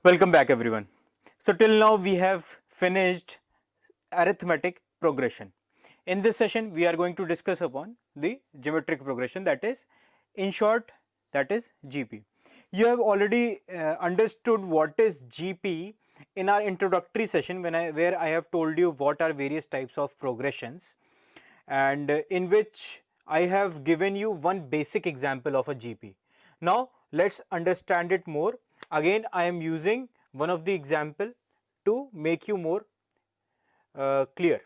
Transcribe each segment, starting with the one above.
Welcome back everyone. So till now we have finished arithmetic progression. In this session we are going to discuss upon the geometric progression, that is in short that is GP. You have already understood what is GP in our introductory session where I have told you what are various types of progressions, and in which I have given you one basic example of a GP. Now let's understand it more. Again I am using one of the example to make you more clear.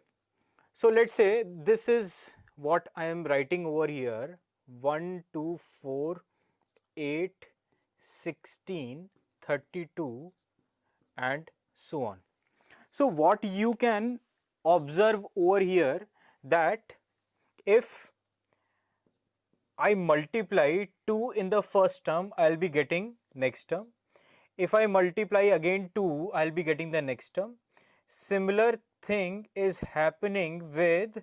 So let's say this is what I am writing over here: 1, 2, 4, 8, 16, 32 and so on. So what you can observe over here, that if I multiply 2 in the first term, I will be getting next term. If I multiply again 2, I will be getting the next term. Similar thing is happening with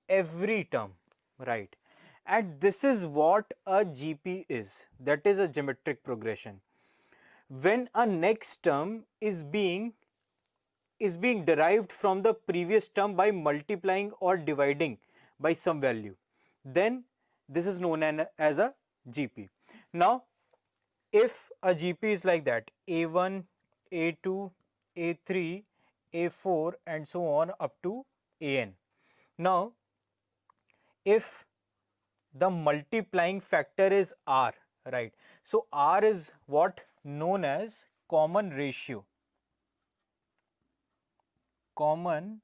every term, right? And this is what a GP is, that is a geometric progression. When a next term is being derived from the previous term by multiplying or dividing by some value, then this is known as a GP. Now if a GP is like that, A1, A2, A3, A4 and so on up to AN. Now if the multiplying factor is R, right? So R is what known as common ratio. Common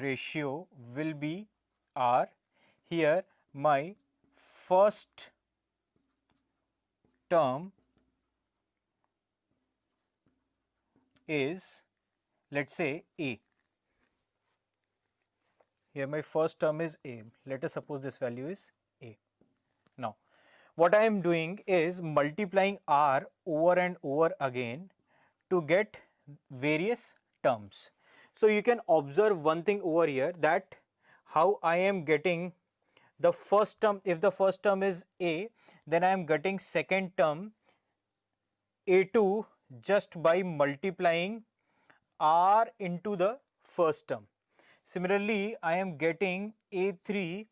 ratio will be R. Here my first term is, let's say, A. Here my first term is A. Let us suppose this value is A. Now what I am doing is multiplying R over and over again to get various terms. So you can observe one thing over here, that how I am getting the first term. If the first term is A, then I am getting second term A2 just by multiplying R into the first term. Similarly, I am getting A3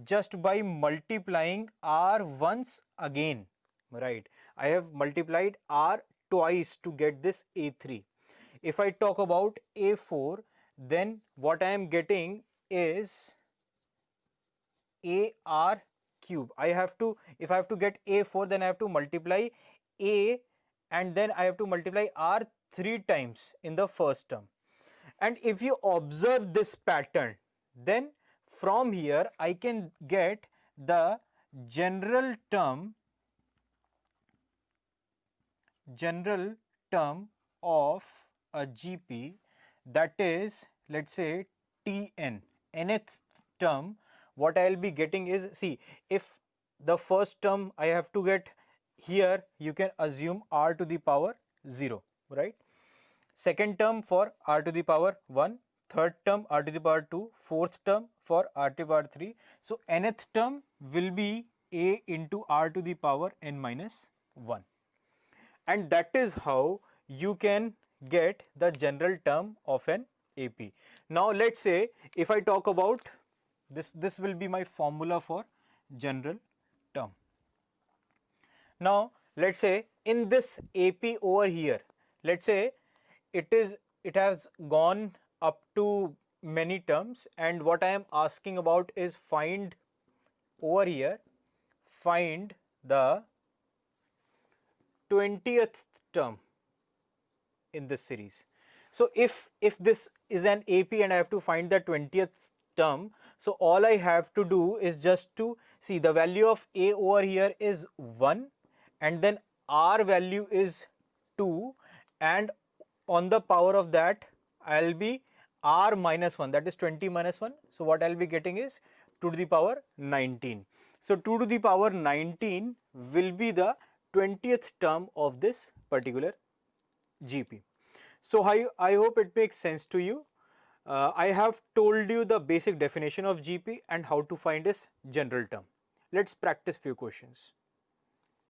just by multiplying R once again, right? I have multiplied R twice to get this A3. If I talk about A4, then what I am getting is AR cube. If I have to get A4, then I have to multiply A and then I have to multiply R 3 times in the first term. And if you observe this pattern, then from here I can get the general term of a GP, that is, let's say, Tn. Nth term, what I will be getting is, see, if the first term I have to get here, you can assume R to the power 0, right? Second term for R to the power 1, third term R to the power 2, fourth term for R to the power 3. So nth term will be A into R to the power n minus 1. And that is how you can get the general term of an AP. Now let's say if I talk about this will be my formula for general term. Now let's say in this AP over here, let's say it has gone up to many terms, and what I am asking about is find over here, find the 20th term in this series. So if this is an AP and I have to find the 20th term, so all I have to do is just to see the value of A over here is 1 and then R value is 2, and on the power of that I will be R minus 1, that is 20 minus 1. So what I will be getting is 2 to the power 19. So 2 to the power 19 will be the 20th term of this particular GP. So I hope it makes sense to you. I have told you the basic definition of GP and how to find its general term. Let's practice few questions.